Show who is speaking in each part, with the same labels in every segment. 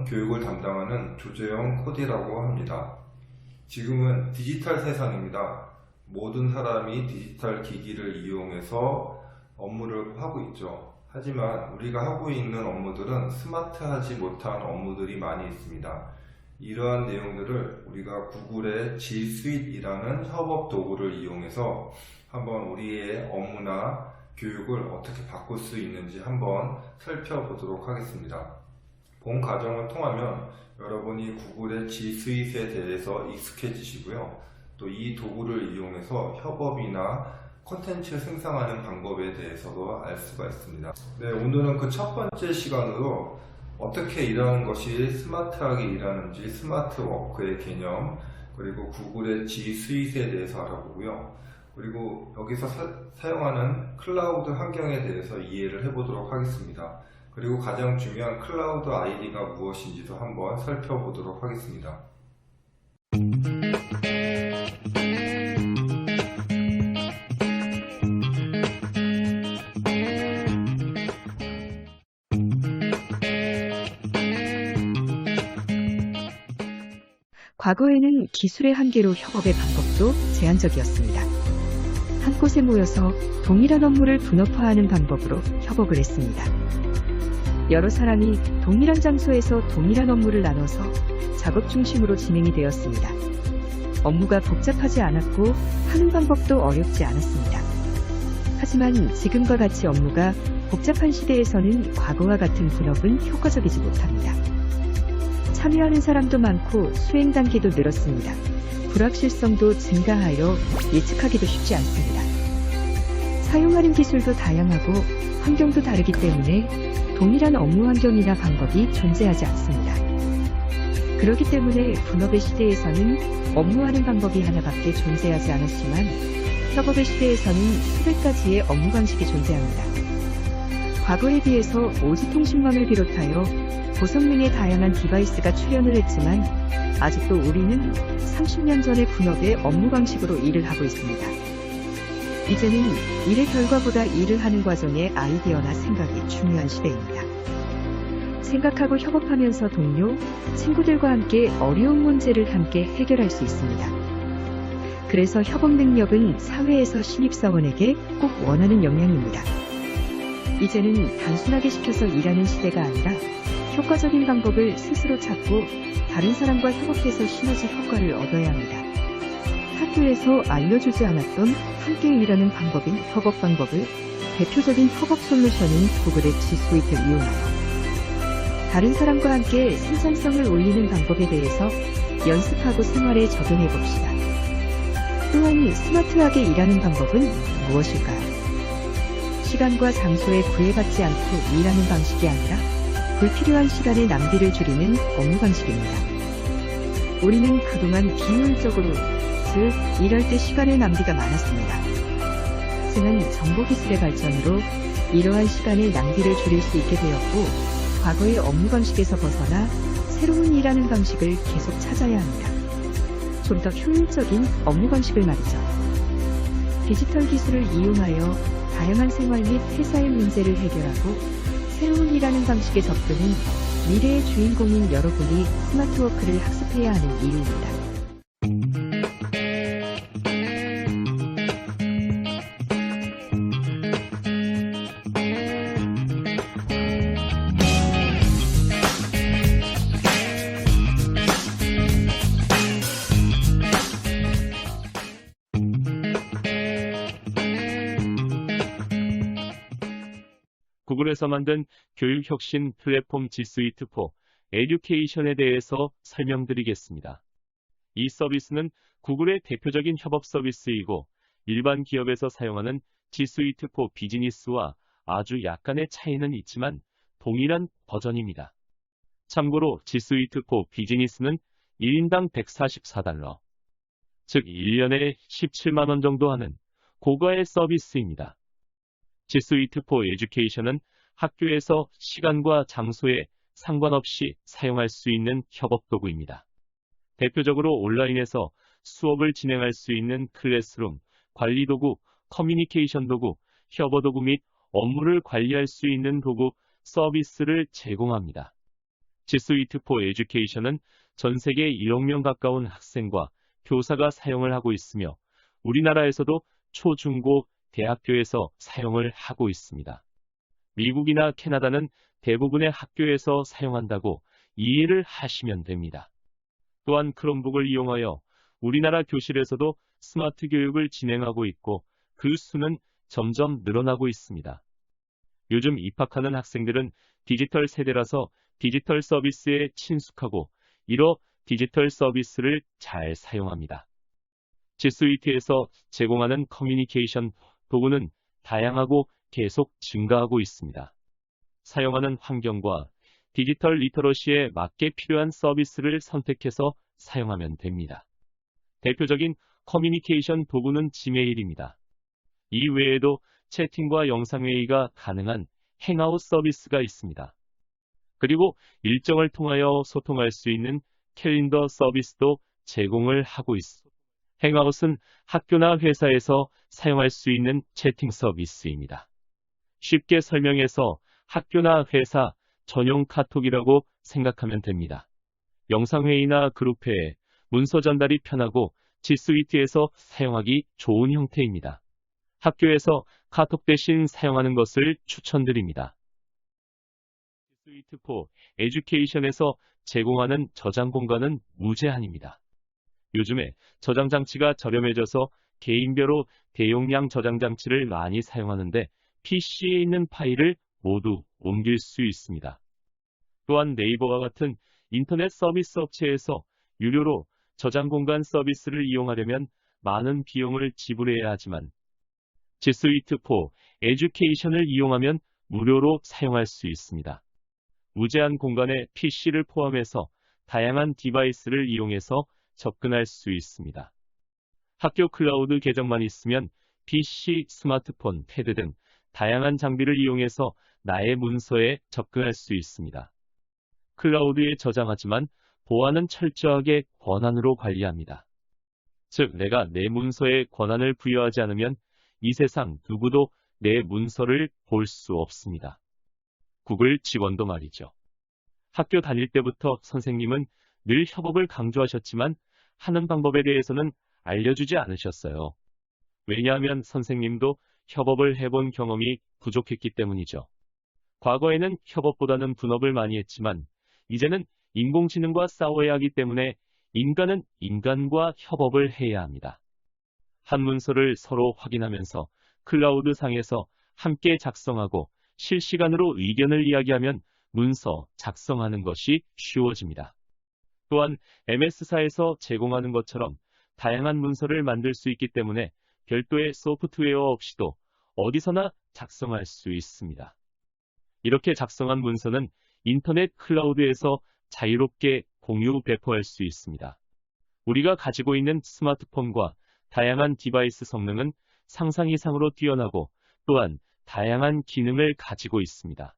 Speaker 1: 교육을 담당하는 조재영 코디라고 합니다. 지금은 디지털 세상입니다. 모든 사람이 디지털 기기를 이용해서 업무를 하고 있죠. 하지만 우리가 하고 있는 업무들은 스마트하지 못한 업무들이 많이 있습니다. 이러한 내용들을 우리가 구글의 G Suite이라는 협업 도구를 이용해서 한번 우리의 업무나 교육을 어떻게 바꿀 수 있는지 한번 살펴보도록 하겠습니다. 본 과정을 통하면 여러분이 구글의 G Suite에 대해서 익숙해지시고요. 또 이 도구를 이용해서 협업이나 콘텐츠 생성하는 방법에 대해서도 알 수가 있습니다. 네, 오늘은 그 첫 번째 시간으로 어떻게 일하는 것이 스마트하게 일하는지 스마트 워크의 개념, 그리고 구글의 G Suite에 대해서 알아보고요. 그리고 여기서 사용하는 클라우드 환경에 대해서 이해를 해보도록 하겠습니다. 그리고 가장 중요한 클라우드 아이디가 무엇인지도 한번 살펴보도록 하겠습니다.
Speaker 2: 과거에는 기술의 한계로 협업의 방법도 제한적이었습니다. 한 곳에 모여서 동일한 업무를 분업화하는 방법으로 협업을 했습니다. 여러 사람이 동일한 장소에서 동일한 업무를 나눠서 작업 중심으로 진행이 되었습니다. 업무가 복잡하지 않았고 하는 방법도 어렵지 않았습니다. 하지만 지금과 같이 업무가 복잡한 시대에서는 과거와 같은 분업은 효과적이지 못합니다. 참여하는 사람도 많고 수행 단계도 늘었습니다. 불확실성도 증가하여 예측하기도 쉽지 않습니다. 사용하는 기술도 다양하고 환경도 다르기 때문에 동일한 업무 환경이나 방법이 존재하지 않습니다. 그렇기 때문에 분업의 시대에서는 업무하는 방법이 하나밖에 존재하지 않았지만 협업의 시대에서는 수백 가지의 업무 방식이 존재합니다. 과거에 비해서 오지통신망을 비롯하여 고성능의 다양한 디바이스가 출현을 했지만 아직도 우리는 30년 전의 분업의 업무 방식으로 일을 하고 있습니다. 이제는 일의 결과보다 일을 하는 과정의 아이디어나 생각이 중요한 시대입니다. 생각하고 협업하면서 동료, 친구들과 함께 어려운 문제를 함께 해결할 수 있습니다. 그래서 협업 능력은 사회에서 신입사원에게 꼭 원하는 역량입니다. 이제는 단순하게 시켜서 일하는 시대가 아니라 효과적인 방법을 스스로 찾고 다른 사람과 협업해서 시너지 효과를 얻어야 합니다. 학교에서 알려주지 않았던 함께 일하는 방법인 협업 방법을 대표적인 협업 솔루션인 구글의 G Suite를 이용하여 다른 사람과 함께 생산성을 올리는 방법에 대해서 연습하고 생활에 적용해 봅시다. 또한 스마트하게 일하는 방법은 무엇일까요? 시간과 장소에 구애받지 않고 일하는 방식이 아니라 불필요한 시간의 낭비를 줄이는 업무 방식입니다. 우리는 그동안 비효율적으로, 즉 일할 때 시간의 낭비가 많았습니다. 하지만 정보기술의 발전으로 이러한 시간의 낭비를 줄일 수 있게 되었고 과거의 업무 방식에서 벗어나 새로운 일하는 방식을 계속 찾아야 합니다. 좀 더 효율적인 업무 방식을 말이죠. 디지털 기술을 이용하여 다양한 생활 및 회사의 문제를 해결하고 새로운 일하는 방식에 접근은 미래의 주인공인 여러분이 스마트워크를 학습해야 하는 일입니다.
Speaker 3: 구글에서 만든 교육혁신 플랫폼 G Suite for Education에 대해서 설명드리겠습니다. 이 서비스는 구글의 대표적인 협업 서비스이고 일반 기업에서 사용하는 G Suite for Business와 아주 약간의 차이는 있지만 동일한 버전입니다. 참고로 G Suite for Business는 1인당 $144, 즉 1년에 17만 원 정도 하는 고가의 서비스입니다. G Suite for Education은 학교에서 시간과 장소에 상관없이 사용할 수 있는 협업 도구입니다. 대표적으로 온라인에서 수업을 진행할 수 있는 클래스룸, 관리 도구, 커뮤니케이션 도구, 협업 도구 및 업무를 관리할 수 있는 도구, 서비스를 제공합니다. G Suite for Education은 전 세계 1억 명 가까운 학생과 교사가 사용을 하고 있으며 우리나라에서도 초, 중, 고, 대학교에서 사용을 하고 있습니다. 미국이나 캐나다는 대부분의 학교에서 사용한다고 이해를 하시면 됩니다. 또한 크롬북을 이용하여 우리나라 교실에서도 스마트 교육을 진행하고 있고 그 수는 점점 늘어나고 있습니다. 요즘 입학하는 학생들은 디지털 세대라서 디지털 서비스에 친숙하고 이러 디지털 서비스를 잘 사용합니다. G Suite에서 제공하는 커뮤니케이션 도구는 다양하고 계속 증가하고 있습니다. 사용하는 환경과 디지털 리터러시에 맞게 필요한 서비스를 선택해서 사용하면 됩니다. 대표적인 커뮤니케이션 도구는 지메일입니다. 이 외에도 채팅과 영상회의가 가능한 행아웃 서비스가 있습니다. 그리고 일정을 통하여 소통할 수 있는 캘린더 서비스도 제공을 하고 있습니다. 행아웃은 학교나 회사에서 사용할 수 있는 채팅 서비스입니다. 쉽게 설명해서 학교나 회사 전용 카톡이라고 생각하면 됩니다. 영상회의나 그룹회에 문서 전달이 편하고 G Suite에서 사용하기 좋은 형태입니다. 학교에서 카톡 대신 사용하는 것을 추천드립니다. G Suite for Education에서 제공하는 저장 공간은 무제한입니다. 요즘에 저장 장치가 저렴해져서 개인별로 대용량 저장 장치를 많이 사용하는데 PC에 있는 파일을 모두 옮길 수 있습니다. 또한 네이버와 같은 인터넷 서비스 업체에서 유료로 저장 공간 서비스를 이용하려면 많은 비용을 지불해야 하지만 G Suite for Education을 이용하면 무료로 사용할 수 있습니다. 무제한 공간에 PC를 포함해서 다양한 디바이스를 이용해서 접근할 수 있습니다. 학교 클라우드 계정만 있으면 PC, 스마트폰, 패드 등 다양한 장비를 이용해서 나의 문서에 접근할 수 있습니다. 클라우드에 저장하지만 보안은 철저하게 권한으로 관리합니다. 즉, 내가 내 문서에 권한을 부여하지 않으면 이 세상 누구도 내 문서를 볼 수 없습니다. 구글 직원도 말이죠. 학교 다닐 때부터 선생님은 늘 협업을 강조하셨지만 하는 방법에 대해서는 알려주지 않으셨어요. 왜냐하면 선생님도 협업을 해본 경험이 부족했기 때문이죠. 과거에는 협업보다는 분업을 많이 했지만 이제는 인공지능과 싸워야 하기 때문에 인간은 인간과 협업을 해야 합니다. 한 문서를 서로 확인하면서 클라우드 상에서 함께 작성하고 실시간으로 의견을 이야기하면 문서 작성하는 것이 쉬워집니다. 또한 MS사에서 제공하는 것처럼 다양한 문서를 만들 수 있기 때문에 별도의 소프트웨어 없이도 어디서나 작성할 수 있습니다. 이렇게 작성한 문서는 인터넷 클라우드에서 자유롭게 공유 배포할 수 있습니다. 우리가 가지고 있는 스마트폰과 다양한 디바이스 성능은 상상 이상으로 뛰어나고 또한 다양한 기능을 가지고 있습니다.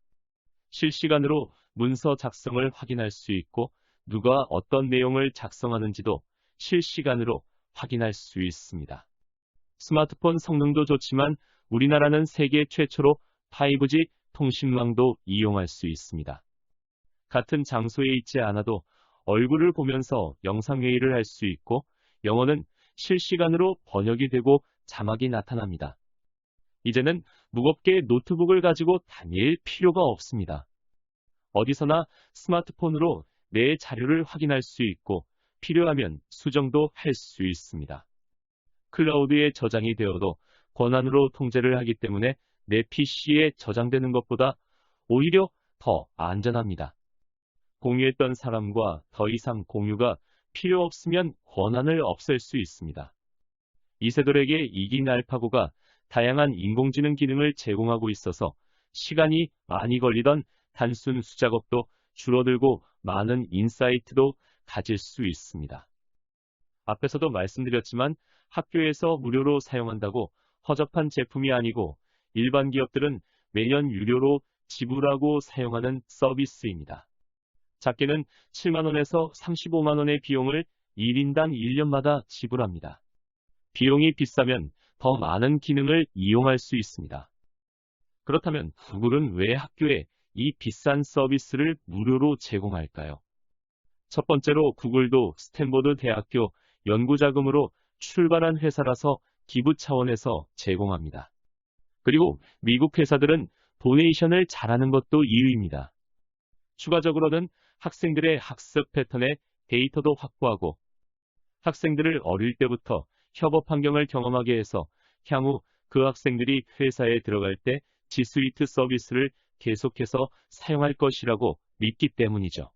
Speaker 3: 실시간으로 문서 작성을 확인할 수 있고 누가 어떤 내용을 작성하는지도 실시간으로 확인할 수 있습니다. 스마트폰 성능도 좋지만 우리나라는 세계 최초로 5G 통신망도 이용할 수 있습니다. 같은 장소에 있지 않아도 얼굴을 보면서 영상회의를 할 수 있고 영어는 실시간으로 번역이 되고 자막이 나타납니다. 이제는 무겁게 노트북을 가지고 다닐 필요가 없습니다. 어디서나 스마트폰으로 내 자료를 확인할 수 있고 필요하면 수정도 할 수 있습니다. 클라우드에 저장이 되어도 권한으로 통제를 하기 때문에 내 PC에 저장되는 것보다 오히려 더 안전합니다. 공유했던 사람과 더 이상 공유가 필요 없으면 권한을 없앨 수 있습니다. 이세돌에게 이긴 알파고가 다양한 인공지능 기능을 제공하고 있어서 시간이 많이 걸리던 단순 수작업도 줄어들고 많은 인사이트도 가질 수 있습니다. 앞에서도 말씀드렸지만 학교에서 무료로 사용한다고 허접한 제품이 아니고 일반 기업들은 매년 유료로 지불하고 사용하는 서비스입니다. 작게는 7만 원에서 35만 원의 비용을 1인당 1년마다 지불합니다. 비용이 비싸면 더 많은 기능을 이용할 수 있습니다. 그렇다면 구글은 왜 학교에 이 비싼 서비스를 무료로 제공할까요? 첫 번째로 구글도 스탠포드 대학교 연구자금으로 출발한 회사라서 기부 차원에서 제공합니다. 그리고 미국 회사들은 도네이션을 잘하는 것도 이유입니다. 추가적으로는 학생들의 학습 패턴의 데이터도 확보하고 학생들을 어릴 때부터 협업 환경을 경험하게 해서 향후 그 학생들이 회사에 들어갈 때 G Suite 서비스를 계속해서 사용할 것이라고 믿기 때문이죠.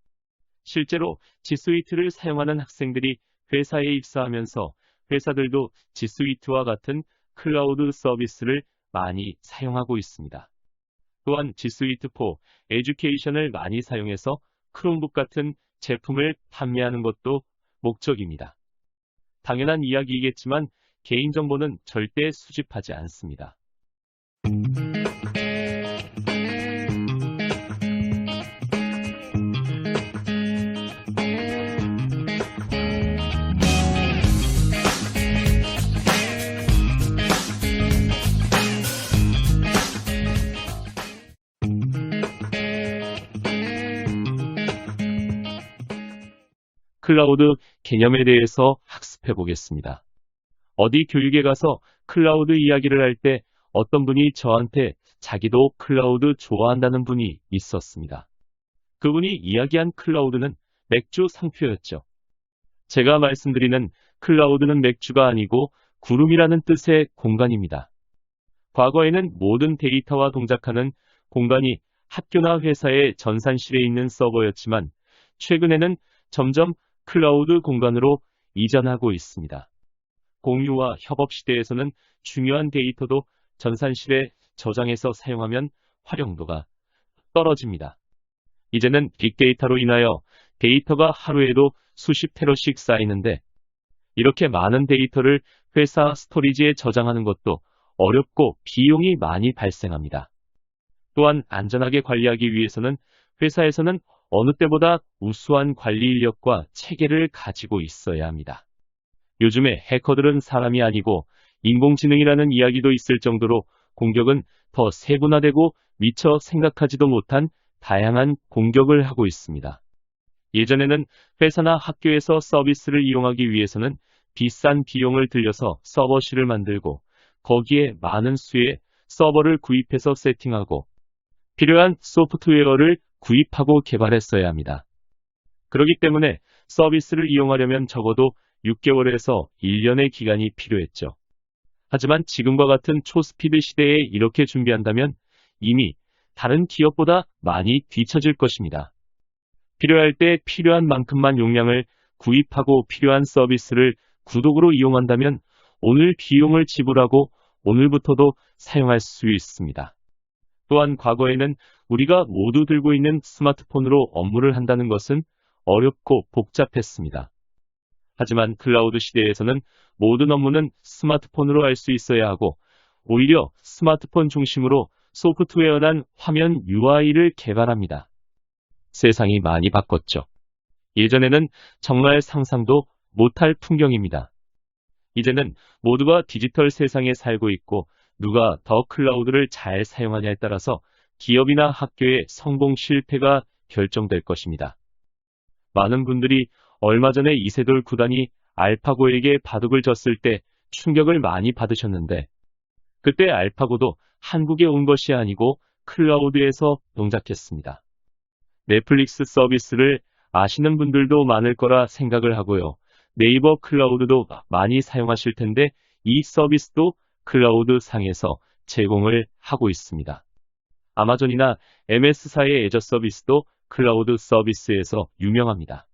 Speaker 3: 실제로 G Suite를 사용하는 학생들이 회사에 입사하면서 회사들도 G Suite와 같은 클라우드 서비스를 많이 사용하고 있습니다. 또한 G Suite for Education을 많이 사용해서 크롬북 같은 제품을 판매하는 것도 목적입니다. 당연한 이야기이겠지만 개인정보는 절대 수집하지 않습니다. 클라우드 개념에 대해서 학습해 보겠습니다. 어디 교육에 가서 클라우드 이야기를 할 때 어떤 분이 저한테 자기도 클라우드 좋아한다는 분이 있었습니다. 그분이 이야기한 클라우드는 맥주 상표였죠. 제가 말씀드리는 클라우드는 맥주가 아니고 구름이라는 뜻의 공간입니다. 과거에는 모든 데이터와 동작하는 공간이 학교나 회사의 전산실에 있는 서버였지만 최근에는 점점 클라우드 공간으로 이전하고 있습니다. 공유와 협업 시대에서는 중요한 데이터도 전산실에 저장해서 사용하면 활용도가 떨어집니다. 이제는 빅데이터로 인하여 데이터가 하루에도 수십 테러씩 쌓이는데 이렇게 많은 데이터를 회사 스토리지에 저장하는 것도 어렵고 비용이 많이 발생합니다. 또한 안전하게 관리하기 위해서는 회사에서는 어느 때보다 우수한 관리 인력과 체계를 가지고 있어야 합니다. 요즘에 해커들은 사람이 아니고 인공지능이라는 이야기도 있을 정도로 공격은 더 세분화되고 미처 생각하지도 못한 다양한 공격을 하고 있습니다. 예전에는 회사나 학교에서 서비스를 이용하기 위해서는 비싼 비용을 들여서 서버실을 만들고 거기에 많은 수의 서버를 구입해서 세팅하고 필요한 소프트웨어를 구입하고 개발했어야 합니다. 그렇기 때문에 서비스를 이용하려면 적어도 6개월에서 1년의 기간이 필요했죠. 하지만 지금과 같은 초스피드 시대에 이렇게 준비한다면 이미 다른 기업보다 많이 뒤처질 것입니다. 필요할 때 필요한 만큼만 용량을 구입하고 필요한 서비스를 구독으로 이용한다면 오늘 비용을 지불하고 오늘부터도 사용할 수 있습니다. 또한 과거에는 우리가 모두 들고 있는 스마트폰으로 업무를 한다는 것은 어렵고 복잡했습니다. 하지만 클라우드 시대에서는 모든 업무는 스마트폰으로 할 수 있어야 하고 오히려 스마트폰 중심으로 소프트웨어난 화면 UI를 개발합니다. 세상이 많이 바뀌었죠. 예전에는 정말 상상도 못할 풍경입니다. 이제는 모두가 디지털 세상에 살고 있고 누가 더 클라우드를 잘 사용하냐에 따라서 기업이나 학교의 성공 실패가 결정될 것입니다. 많은 분들이 얼마 전에 이세돌 구단이 알파고에게 바둑을 졌을 때 충격을 많이 받으셨는데 그때 알파고도 한국에 온 것이 아니고 클라우드에서 동작했습니다. 넷플릭스 서비스를 아시는 분들도 많을 거라 생각을 하고요. 네이버 클라우드도 많이 사용하실 텐데 이 서비스도 클라우드 상에서 제공을 하고 있습니다. 아마존이나 MS사의 애저 서비스도 클라우드 서비스에서 유명합니다.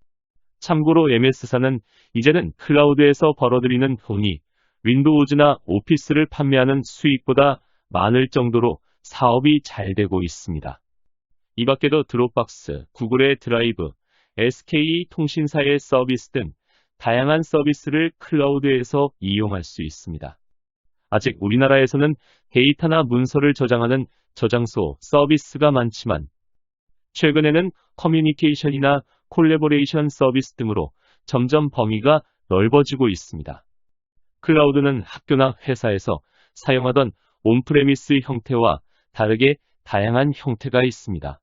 Speaker 3: 참고로 MS사는 이제는 클라우드에서 벌어들이는 돈이 윈도우즈나 오피스를 판매하는 수익보다 많을 정도로 사업이 잘 되고 있습니다. 이 밖에도 드롭박스, 구글의 드라이브, SK 통신사의 서비스 등 다양한 서비스를 클라우드에서 이용할 수 있습니다. 아직 우리나라에서는 데이터나 문서를 저장하는 저장소 서비스가 많지만 최근에는 커뮤니케이션이나 콜래보레이션 서비스 등으로 점점 범위가 넓어지고 있습니다. 클라우드는 학교나 회사에서 사용하던 온프레미스 형태와 다르게 다양한 형태가 있습니다.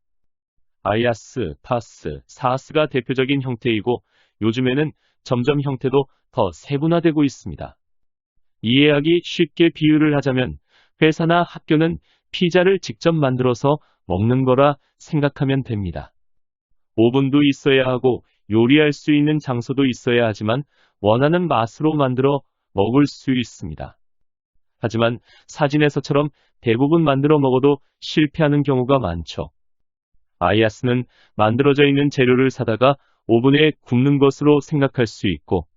Speaker 3: IaaS, PaaS, SaaS가 대표적인 형태이고 요즘에는 점점 형태도 더 세분화되고 있습니다. 이해하기 쉽게 비유를 하자면 회사나 학교는 피자를 직접 만들어서 먹는 거라 생각하면 됩니다. 오븐도 있어야 하고 요리할 수 있는 장소도 있어야 하지만 원하는 맛으로 만들어 먹을 수 있습니다. 하지만 사진에서처럼 대부분 만들어 먹어도 실패하는 경우가 많죠. IaaS는 만들어져 있는 재료를 사다가 오븐에 굽는 것으로 생각할 수 있고,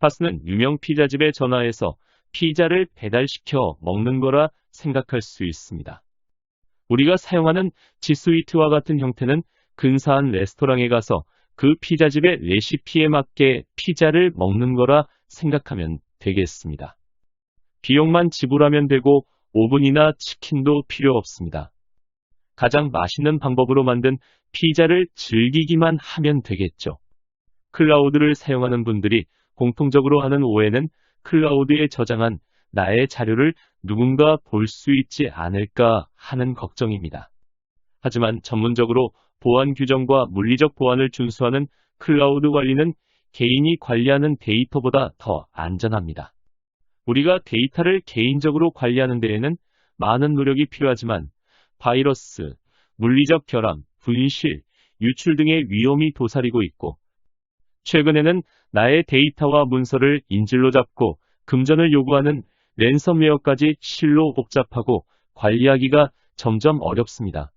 Speaker 3: PaaS는 유명 피자집에 전화해서 피자를 배달시켜 먹는 거라 생각할 수 있습니다. 우리가 사용하는 G Suite와 같은 형태는 근사한 레스토랑에 가서 그 피자집의 레시피에 맞게 피자를 먹는 거라 생각하면 되겠습니다. 비용만 지불하면 되고 오븐이나 치킨도 필요 없습니다. 가장 맛있는 방법으로 만든 피자를 즐기기만 하면 되겠죠. 클라우드를 사용하는 분들이 공통적으로 하는 오해는 클라우드에 저장한 나의 자료를 누군가 볼 수 있지 않을까 하는 걱정입니다. 하지만 전문적으로 보안 규정과 물리적 보안을 준수하는 클라우드 관리는 개인이 관리하는 데이터보다 더 안전합니다. 우리가 데이터를 개인적으로 관리하는 데에는 많은 노력이 필요하지만 바이러스, 물리적 결함, 분실, 유출 등의 위험이 도사리고 있고, 최근에는 나의 데이터와 문서를 인질로 잡고 금전을 요구하는 랜섬웨어까지 실로 복잡하고 관리하기가 점점 어렵습니다.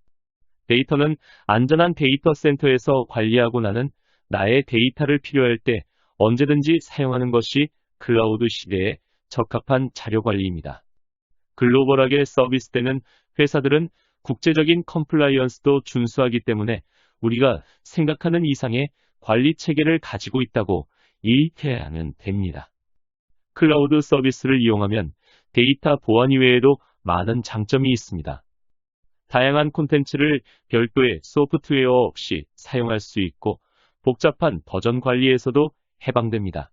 Speaker 3: 데이터는 안전한 데이터 센터에서 관리하고 나는 나의 데이터를 필요할 때 언제든지 사용하는 것이 클라우드 시대에 적합한 자료 관리입니다. 글로벌하게 서비스되는 회사들은 국제적인 컴플라이언스도 준수하기 때문에 우리가 생각하는 이상의 관리 체계를 가지고 있다고 이해하면 됩니다. 클라우드 서비스를 이용하면 데이터 보안 이외에도 많은 장점이 있습니다. 다양한 콘텐츠를 별도의 소프트웨어 없이 사용할 수 있고 복잡한 버전 관리에서도 해방됩니다.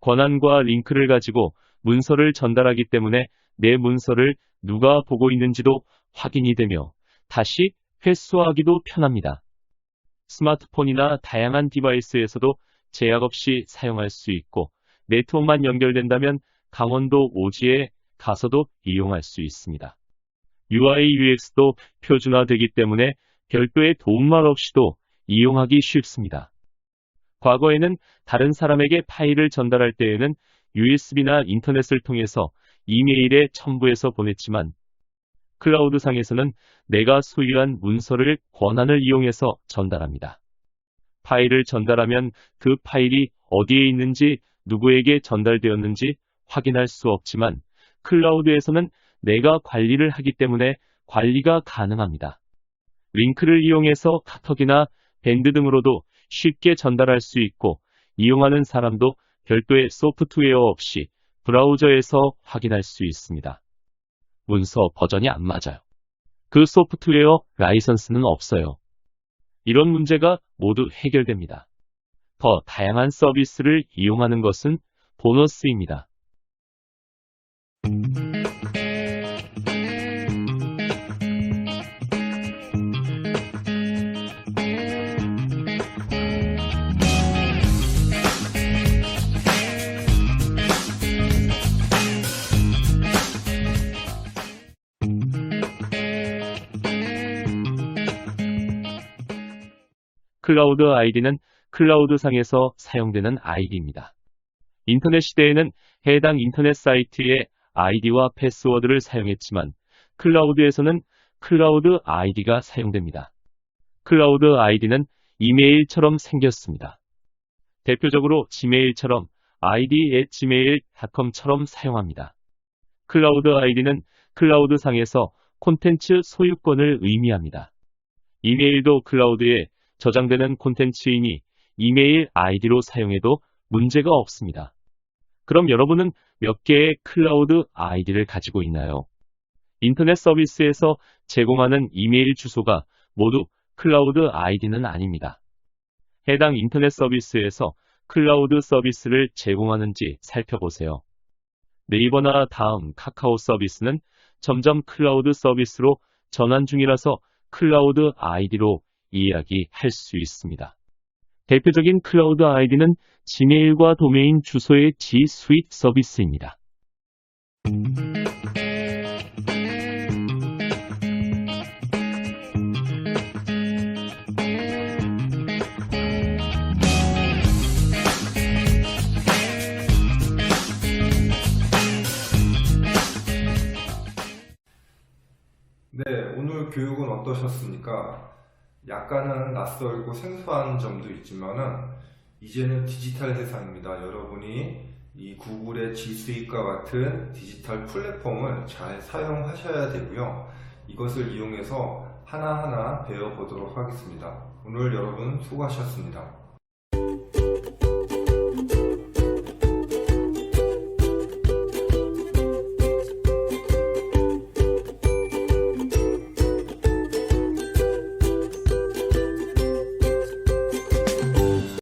Speaker 3: 권한과 링크를 가지고 문서를 전달하기 때문에 내 문서를 누가 보고 있는지도 확인이 되며 다시 회수하기도 편합니다. 스마트폰이나 다양한 디바이스에서도 제약 없이 사용할 수 있고 네트워크만 연결된다면 강원도 오지에 가서도 이용할 수 있습니다. UI, UX도 표준화되기 때문에 별도의 도움말 없이도 이용하기 쉽습니다. 과거에는 다른 사람에게 파일을 전달할 때에는 USB나 인터넷을 통해서 이메일에 첨부해서 보냈지만 클라우드상에서는 내가 소유한 문서를 권한을 이용해서 전달합니다. 파일을 전달하면 그 파일이 어디에 있는지 누구에게 전달되었는지 확인할 수 없지만 클라우드에서는 내가 관리를 하기 때문에 관리가 가능합니다. 링크를 이용해서 카톡이나 밴드 등으로도 쉽게 전달할 수 있고 이용하는 사람도 별도의 소프트웨어 없이 브라우저에서 확인할 수 있습니다. 문서 버전이 안 맞아요. 그 소프트웨어 라이선스는 없어요. 이런 문제가 모두 해결됩니다. 더 다양한 서비스를 이용하는 것은 보너스입니다. 클라우드 아이디는 클라우드상에서 사용되는 아이디입니다. 인터넷 시대에는 해당 인터넷 사이트의 아이디와 패스워드를 사용했지만 클라우드에서는 클라우드 아이디가 사용됩니다. 클라우드 아이디는 이메일처럼 생겼습니다. 대표적으로 지메일처럼 id@gmail.com처럼 사용합니다. 클라우드 아이디는 클라우드상에서 콘텐츠 소유권을 의미합니다. 이메일도 클라우드에 저장되는 콘텐츠이니 이메일 아이디로 사용해도 문제가 없습니다. 그럼 여러분은 몇 개의 클라우드 아이디를 가지고 있나요? 인터넷 서비스에서 제공하는 이메일 주소가 모두 클라우드 아이디는 아닙니다. 해당 인터넷 서비스에서 클라우드 서비스를 제공하는지 살펴보세요. 네이버나 다음, 카카오 서비스는 점점 클라우드 서비스로 전환 중이라서 클라우드 아이디로 이야기할 수 있습니다. 대표적인 클라우드 아이디는 지메일과 도메인 주소의 G Suite 서비스입니다.
Speaker 1: 네, 오늘 교육은 어떠셨습니까? 약간은 낯설고 생소한 점도 있지만은 이제는 디지털 세상입니다. 여러분이 이 구글의 G Suite과 같은 디지털 플랫폼을 잘 사용하셔야 되고요. 이것을 이용해서 하나하나 배워보도록 하겠습니다. 오늘 여러분 수고하셨습니다.